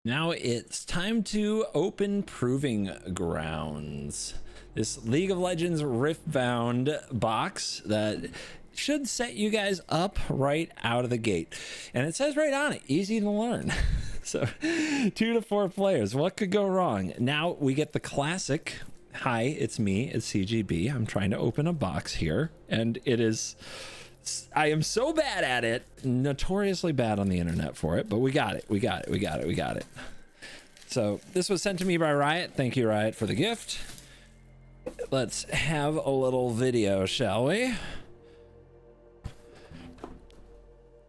Now it's time to open Proving Grounds. This League of Legends Riftbound box that should set you guys up right out of the gate. And it says right on it, easy to learn. So 2 to 4 players, what could go wrong? Now we get the classic, hi, it's me, it's CGB. I'm trying to open a box here, and I am so bad at it, notoriously bad on the internet for it, but we got it. So this was sent to me by Riot. Thank you, Riot, for the gift. Let's have a little video, shall we?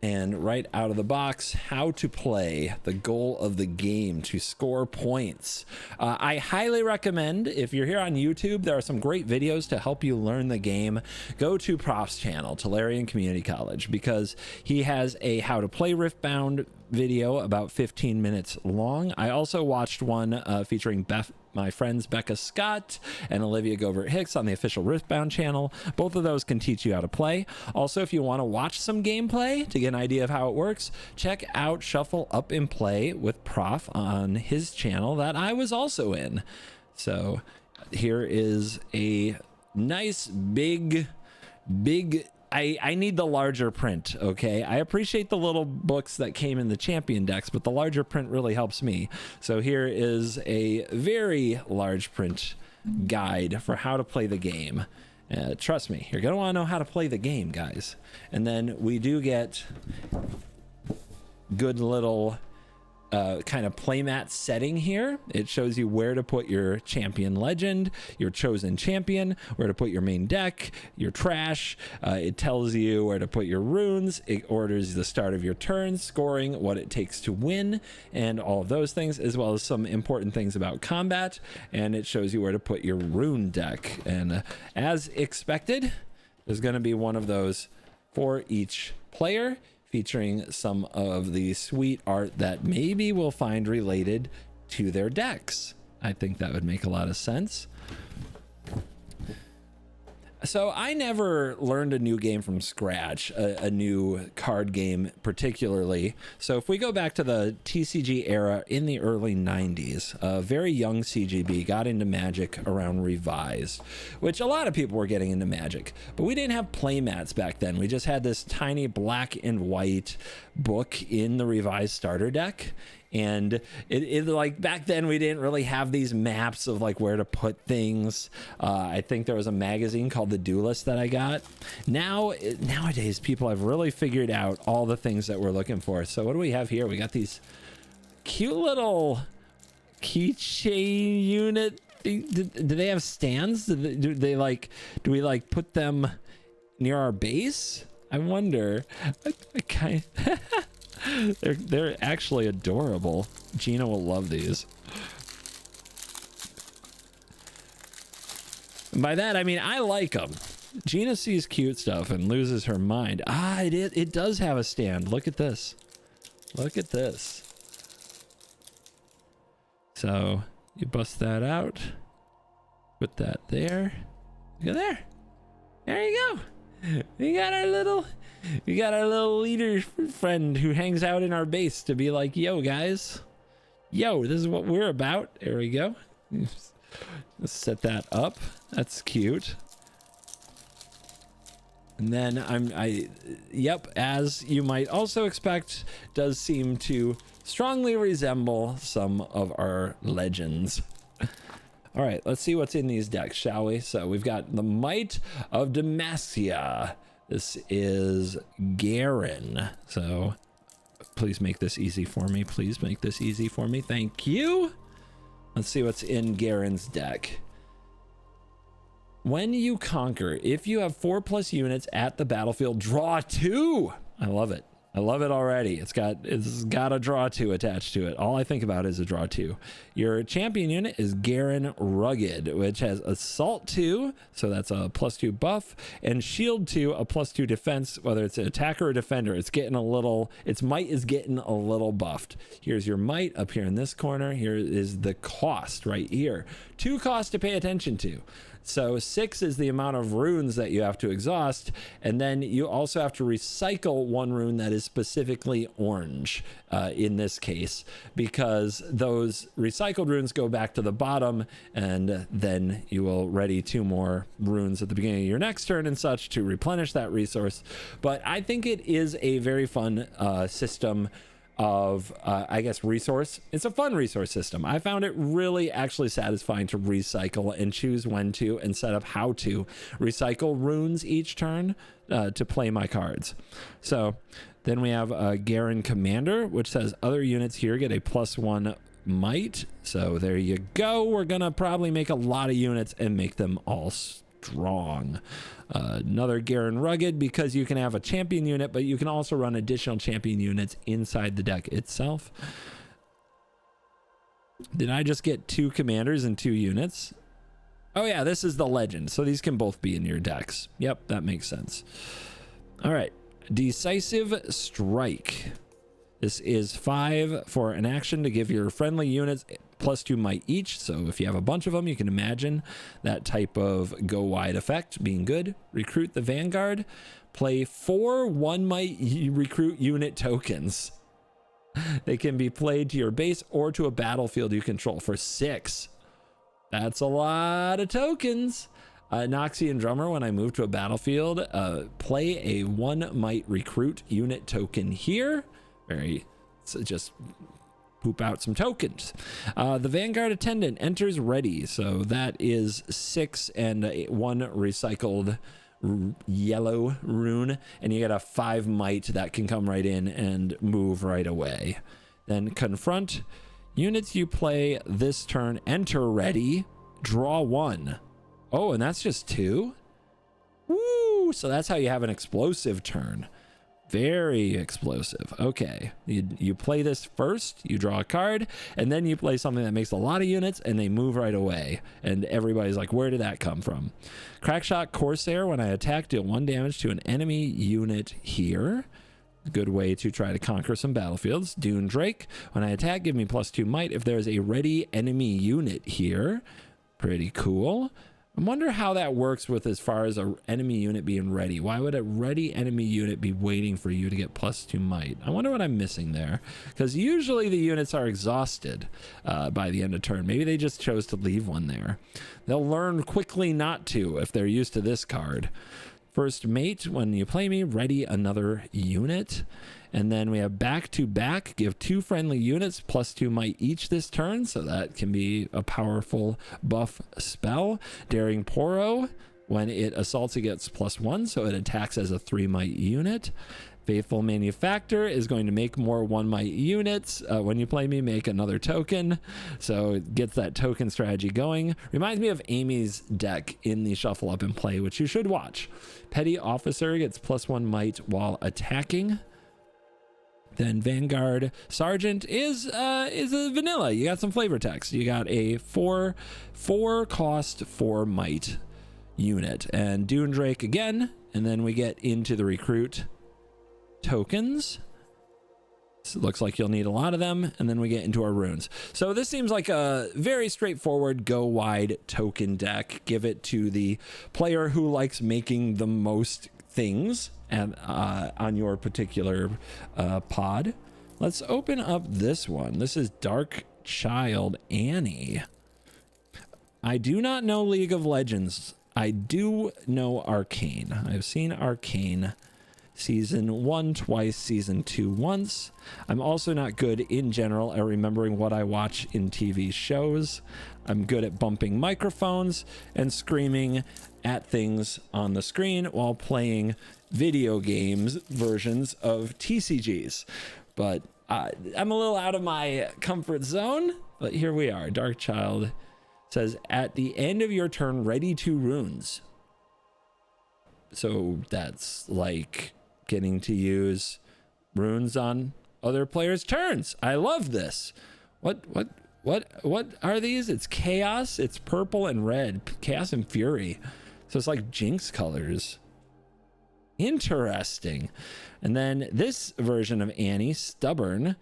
And right out of the box, how to play, the goal of the game, to score points. I highly recommend, if you're here on YouTube, there are some great videos to help you learn the game. Go to Prof's channel, Tolarian Community College, because he has a how to play Riftbound video about 15 minutes long. I also watched one featuring my friends Becca Scott and Olivia Govert Hicks on the official Riftbound channel. Both of those can teach you how to play. Also, if you want to watch some gameplay to get an idea of how it works, check out Shuffle Up and Play with Prof on his channel that I was also in. So here is a nice big I need the larger print, okay? I appreciate the little books that came in the champion decks, but the larger print really helps me. So here is a very large print guide for how to play the game. Trust me, you're gonna wanna know how to play the game, guys. And then we do get good little kind of playmat setting here. It shows you where to put your champion legend, your chosen champion, where to put your main deck, your trash. It tells you where to put your runes. It orders the start of your turn, scoring, what it takes to win, and all of those things, as well as some important things about combat. And it shows you where to put your rune deck. And as expected, there's going to be one of those for each player, featuring some of the sweet art that maybe we'll find related to their decks. I think that would make a lot of sense. So I never learned a new game from scratch, a new card game particularly. So if we go back to the TCG era in the early 90s, a very young CGB got into Magic around Revised, which a lot of people were getting into Magic, but we didn't have playmats back then. We just had this tiny black and white book in the Revised starter deck. And it like back then we didn't really have these maps of like where to put things. I think there was a magazine called The Duelist that I got. Nowadays people have really figured out all the things that we're looking for. So what do we have here? We got these cute little keychain unit. Do they have stands? Do we like put them near our base? I wonder. They're actually adorable. Gina will love these. And by that I mean I like them. Gina sees cute stuff and loses her mind. It does have a stand. Look at this. Look at this. So you bust that out. Put that there. Look at there. There you go. We got our little leader friend who hangs out in our base to be like, yo guys, yo, this is what we're about. There we go. Let's set that up. That's cute. And then yep, as you might also expect, does seem to strongly resemble some of our legends. All right, let's see what's in these decks, shall we? So we've got the Might of Demacia. This is Garen. So please make this easy for me. Please make this easy for me. Thank you. Let's see what's in Garen's deck. When you conquer, if you have 4+ units at the battlefield, draw 2. I love it. I love it already. It's got a draw 2 attached to it. All I think about is a draw 2. Your champion unit is Garen Rugged, which has Assault 2, so that's a +2 buff, and Shield 2, a +2 defense, whether it's an attacker or defender. Its might is getting a little buffed. Here's your might up here in this corner. Here is the cost right here. 2 costs to pay attention to. So 6 is the amount of runes that you have to exhaust, and then you also have to recycle 1 rune that is specifically orange in this case, because those recycled runes go back to the bottom, and then you will ready 2 more runes at the beginning of your next turn and such to replenish that resource. But I think it is a very fun system of I guess resource. It's a fun resource system. I found it really actually satisfying to recycle and choose when to and set up how to recycle runes each turn to play my cards. So then we have Garen Commander, which says other units here get a +1 might. So there you go. We're gonna probably make a lot of units and make them all strong. Another Garen Rugged, because you can have a champion unit, but you can also run additional champion units inside the deck itself. Did I just get 2 commanders and 2 units? Oh yeah, this is the legend, so these can both be in your decks. Yep, that makes sense. All right, Decisive Strike. This is 5 for an action to give your friendly units +2 might each. So if you have a bunch of them, you can imagine that type of go wide effect being good. Recruit the Vanguard. Play 4 1 might recruit unit tokens. They can be played to your base or to a battlefield you control for 6. That's a lot of tokens. Noxian Drummer, when I move to a battlefield, play a 1 might recruit unit token here. So just poop out some tokens. The Vanguard Attendant enters ready, so that is 6 and 1 recycled yellow rune, and you get a 5 might that can come right in and move right away. Then Confront. Units you play this turn enter ready, draw 1. Oh, and that's just 2? Woo! So that's how you have an explosive turn. Very explosive. Okay, you play this first, you draw a card, and then you play something that makes a lot of units and they move right away, and everybody's like, where did that come from? Crackshot Corsair. When I attack, deal 1 damage to an enemy unit here. Good way to try to conquer some battlefields. Dune Drake. When I attack, give me +2 might if there's a ready enemy unit here. Pretty cool. I wonder how that works with as far as an enemy unit being ready. Why would a ready enemy unit be waiting for you to get +2 might? I wonder what I'm missing there, because usually the units are exhausted by the end of turn. Maybe they just chose to leave one there. They'll learn quickly not to if they're used to this card. First Mate. When you play me, ready another unit. And then we have Back to Back. Give 2 friendly units +2 might each this turn, so that can be a powerful buff spell. Daring Poro. When it assaults, it gets +1, so it attacks as a 3 might unit. Faithful Manufacturer is going to make more 1 might units. When you play me, make another token, so it gets that token strategy going. Reminds me of Amy's deck in the Shuffle Up and Play, which you should watch. Petty Officer gets +1 might while attacking. Then Vanguard Sergeant is a vanilla. You got some flavor text. You got a 4 cost 4 might unit, and Dune Drake again. And then we get into the recruit tokens. So it looks like you'll need a lot of them, and then we get into our runes. So this seems like a very straightforward go wide token deck. Give it to the player who likes making the most things and on your particular pod. Let's open up this one. This is Dark Child Annie. I do not know League of Legends. I do know Arcane. I've seen Arcane season 1 twice, season 2 once. I'm also not good in general at remembering what I watch in TV shows. I'm good at bumping microphones and screaming at things on the screen while playing video games versions of TCGs. But I'm a little out of my comfort zone, but here we are. Dark Child says, at the end of your turn, ready 2 runes. So that's like getting to use runes on other players' turns. I love this. What are these? It's chaos. It's purple and red. Chaos and fury. So it's like Jinx colors. Interesting. And then this version of Annie, Stubborn,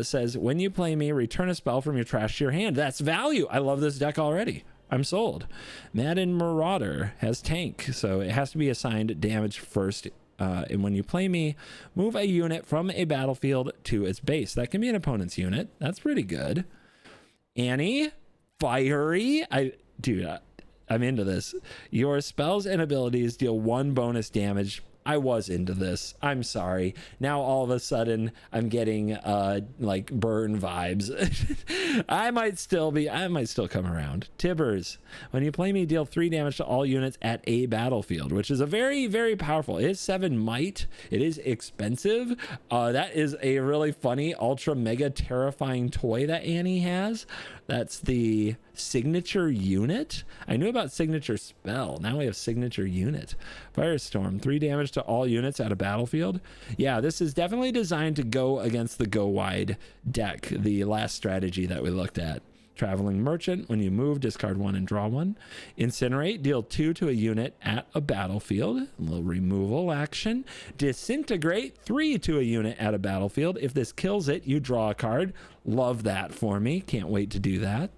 says, when you play me, return a spell from your trash to your hand. That's value. I love this deck already. I'm sold. Madden Marauder has tank, so it has to be assigned damage first. And when you play me, move a unit from a battlefield to its base. That can be an opponent's unit. That's pretty good. Annie, fiery. I'm into this. Your spells and abilities deal 1 bonus damage. I was into this. I'm sorry. Now all of a sudden I'm getting like burn vibes. I might still come around. Tibbers. When you play me, deal 3 damage to all units at a battlefield, which is a very, very powerful. It is 7 might. It is expensive. That is a really funny, ultra mega terrifying toy that Annie has. That's the signature unit. I knew about signature spell. Now we have signature unit. Firestorm, 3 damage to all units at a battlefield. Yeah, this is definitely designed to go against the go wide deck, the last strategy that we looked at. Traveling Merchant, when you move, discard 1 and draw 1. Incinerate, deal 2 to a unit at a battlefield. A little removal action. Disintegrate, 3 to a unit at a battlefield. If this kills it, you draw a card. Love that for me. Can't wait to do that.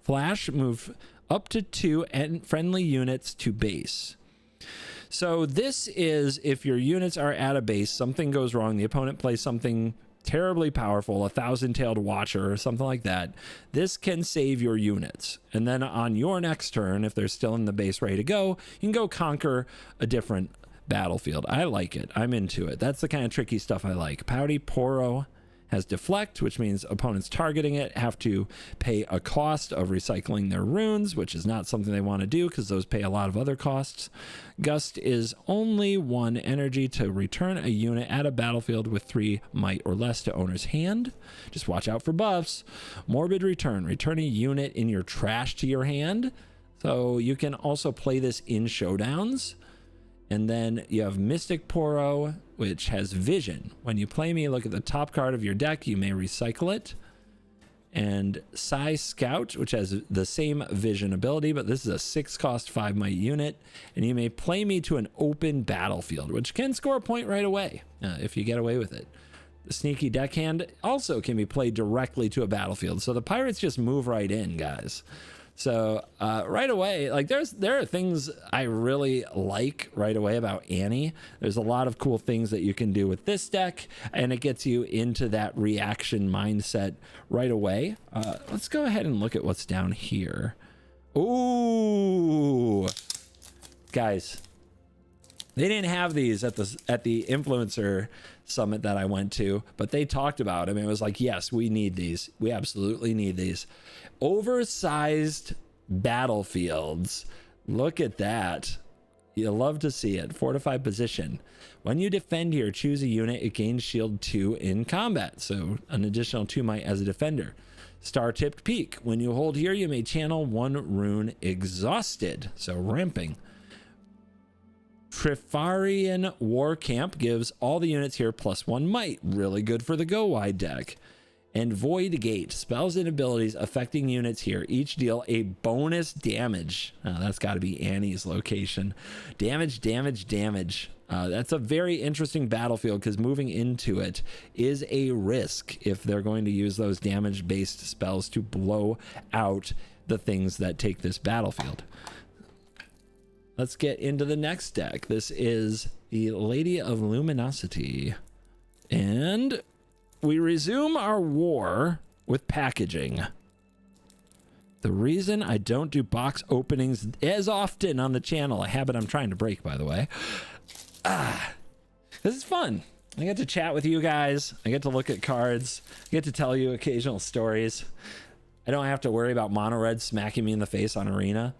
Flash, move up to 2 and friendly units to base. So this is if your units are at a base, something goes wrong, the opponent plays something terribly powerful, a 1,000-tailed watcher or something like that. This can save your units. And then on your next turn, if they're still in the base ready to go, you can go conquer a different battlefield. I like it. I'm into it. That's the kind of tricky stuff I like. Pouty Poro has deflect, which means opponents targeting it have to pay a cost of recycling their runes, which is not something they want to do because those pay a lot of other costs. Gust is only 1 energy to return a unit at a battlefield with 3 might or less to owner's hand. Just watch out for buffs. Morbid Return, return a unit in your trash to your hand. So you can also play this in showdowns. And then you have Mystic Poro, which has Vision. When you play me, look at the top card of your deck. You may recycle it. And Psy Scout, which has the same Vision ability, but this is a 6-cost 5 might unit. And you may play me to an open battlefield, which can score a point right away if you get away with it. The Sneaky Deckhand also can be played directly to a battlefield. So the pirates just move right in, guys. So right away, like there are things I really like right away about Annie. There's a lot of cool things that you can do with this deck, and it gets you into that reaction mindset right away. Let's go ahead and look at what's down here. Ooh, guys, they didn't have these at the influencer summit that I went to, but they talked about them. It was like, yes, we need these. We absolutely need these. Oversized battlefields. Look at that. You'll love to see it. Fortified position. When you defend here, choose a unit. It gains shield 2 in combat. So an additional 2 might as a defender. Star-tipped peak. When you hold here, you may channel 1 rune exhausted. So ramping. Trifarian War Camp gives all the units here +1 might. Really good for the go wide deck. And Void Gate, spells and abilities affecting units here each deal a bonus damage. That's got to be Annie's location. Damage. That's a very interesting battlefield because moving into it is a risk if they're going to use those damage based spells to blow out the things that take this battlefield. Let's get into the next deck. This is the Lady of Luminosity. And we resume our war with packaging. The reason I don't do box openings as often on the channel, a habit I'm trying to break, by the way. This is fun. I get to chat with you guys. I get to look at cards. I get to tell you occasional stories. I don't have to worry about mono red smacking me in the face on Arena.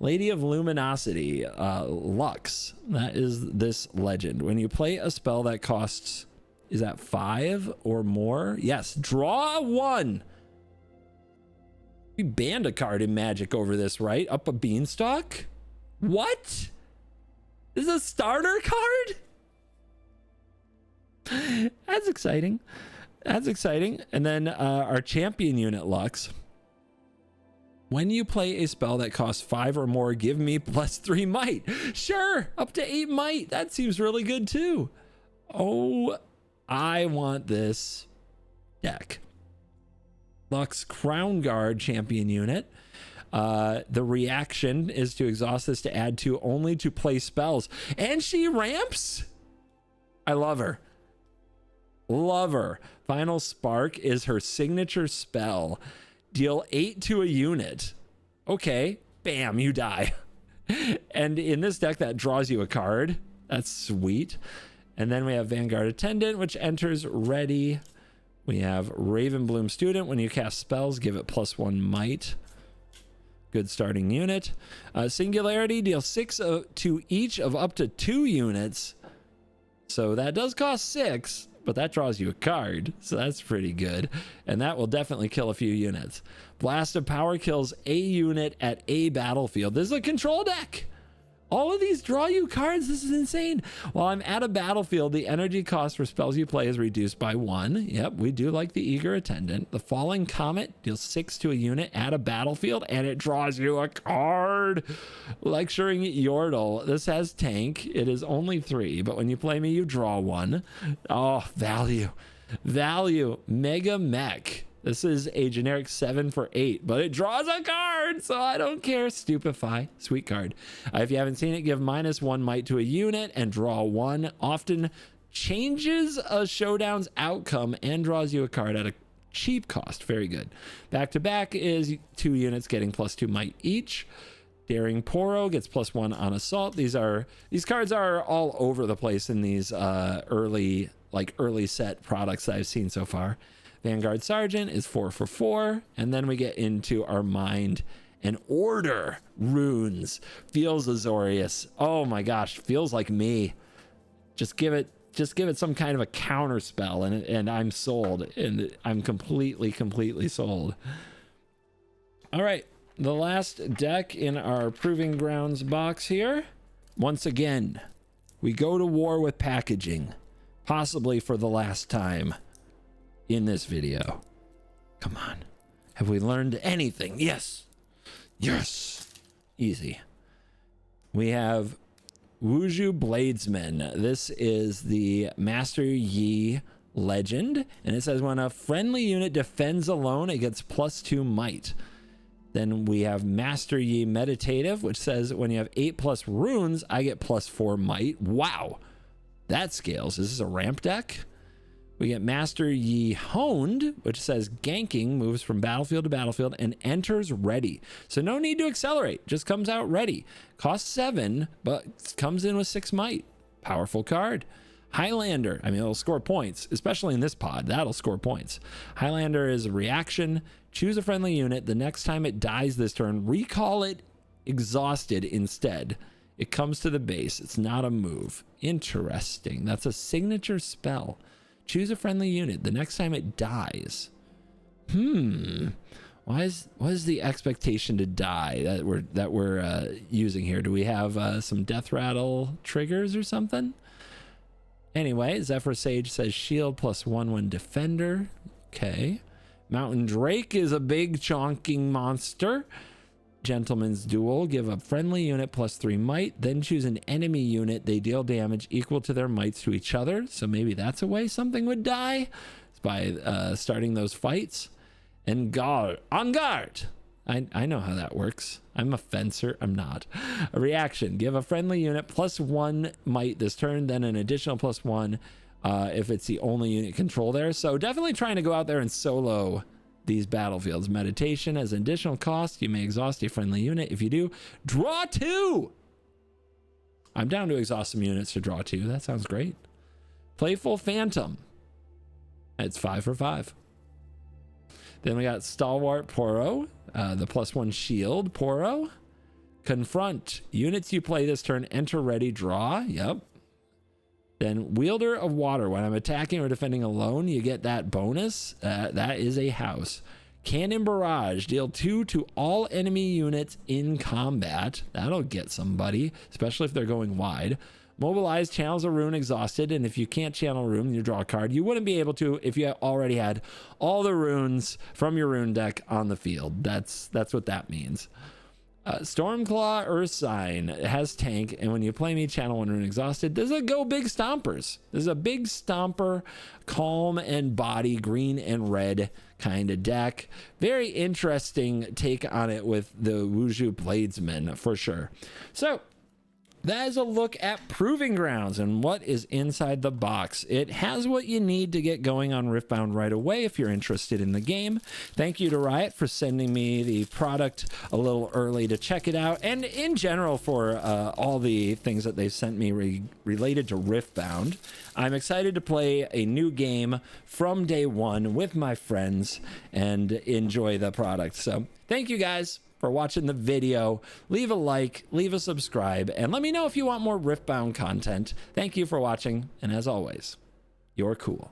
Lady of Luminosity, Lux. That is this legend. When you play a spell that costs, is that 5 or more? Yes, draw 1. We banned a card in Magic over this, right? Up a beanstalk? What? This is a starter card? That's exciting. That's exciting. And then our champion unit, Lux. When you play a spell that costs 5 or more, give me +3 might. Sure, up to 8 might. That seems really good too. Oh, I want this deck. Lux Crown Guard champion unit. The reaction is to exhaust this to add 2 only to play spells. And she ramps? I love her. Love her. Final Spark is her signature spell. Deal 8 to a unit. Okay, bam, you die. And in this deck, that draws you a card. That's sweet. And then we have Vanguard Attendant, which enters ready. We have Ravenbloom Student. When you cast spells, give it +1 might. Good starting unit. Singularity, deal 6 to each of up to 2 units. So that does cost 6, but that draws you a card. So that's pretty good. And that will definitely kill a few units. Blast of Power kills a unit at a battlefield. This is a control deck. All of these draw you cards. This is insane. While I'm at a battlefield, the energy cost for spells you play is reduced by 1. Yep, we do like the Eager Attendant. The Falling Comet deals 6 to a unit at a battlefield, and it draws you a card. Lecturing Yordle. This has tank. It is only 3, but when you play me, you draw 1. Oh, value. Value. Mega Mech. This is a generic 7 for 8, but it draws a card, so I don't care. Stupefy, sweet card. If you haven't seen it, give -1 might to a unit and draw 1. Often changes a showdown's outcome and draws you a card at a cheap cost. Very good. Back to back is 2 units getting +2 might each. Daring Poro gets +1 on assault. These cards are all over the place in these early set products that I've seen so far. Vanguard Sergeant is 4 for 4, and then we get into our Mind and Order runes. Feels Azorius. Oh my gosh, feels like me. Just give it some kind of a counter spell, and I'm sold, and I'm completely sold. All right, the last deck in our Proving Grounds box here. Once again, we go to war with packaging, possibly for the last time in this video. Come on. Have we learned anything? Yes. Yes. Easy. We have Wuju Bladesman. This is the Master Yi legend, and it says when a friendly unit defends alone, it gets +2 might. Then we have Master Yi Meditative, which says when you have 8+ runes, I get +4 might. Wow. That scales. Is this a ramp deck? We get Master Yi Honed, which says ganking moves from battlefield to battlefield and enters ready. So no need to accelerate, just comes out ready. Costs 7, but comes in with 6 might. Powerful card. Highlander, I mean, it'll score points, especially in this pod. That'll score points. Highlander is a reaction. Choose a friendly unit. The next time it dies this turn, recall it exhausted instead. It comes to the base. It's not a move. Interesting. That's a signature spell. Choose a friendly unit. The next time it dies. What is the expectation to die that we're using here? Do we have some death rattle triggers or something? Anyway, Zephyr Sage says shield +1 when defender. Okay. Mountain Drake is a big chonking monster. Gentleman's Duel, give a friendly unit +3 might, then choose an enemy unit. They deal damage equal to their mights to each other. So maybe that's a way something would die, by starting those fights. And on guard. I know how that works. I'm a fencer. I'm not. A reaction, give a friendly unit +1 might this turn, then an additional +1 if it's the only unit control there. So definitely trying to go out there and solo these battlefields. Meditation as an additional cost. You may exhaust a friendly unit. If you do, draw 2. I'm down to exhaust some units to draw 2. That sounds great. Playful Phantom. It's 5 for 5. Then we got Stalwart Poro, the +1 shield Poro. Confront. Units you play this turn enter ready, draw. Yep. Then Wielder of Water. When I'm attacking or defending alone, you get that bonus. That is a house. Cannon Barrage. Deal 2 to all enemy units in combat. That'll get somebody, especially if they're going wide. Mobilize, channels a rune exhausted, and if you can't channel a rune, you draw a card. You wouldn't be able to if you already had all the runes from your rune deck on the field. That's what that means. Stormclaw Earthsign has tank, and when you play me, channel 1 Rune Exhausted. This is a go big stompers. This is a big stomper, calm and body, green and red kind of deck. Very interesting take on it with the Wuju Bladesman for sure. So that is a look at Proving Grounds and what is inside the box. It has what you need to get going on Riftbound right away if you're interested in the game. Thank you to Riot for sending me the product a little early to check it out, and in general for all the things that they've sent me related to Riftbound. I'm excited to play a new game from day one with my friends and enjoy the product. So thank you guys for watching the video. Leave a like, leave a subscribe, and let me know if you want more Riftbound content. Thank you for watching, and as always, you're cool.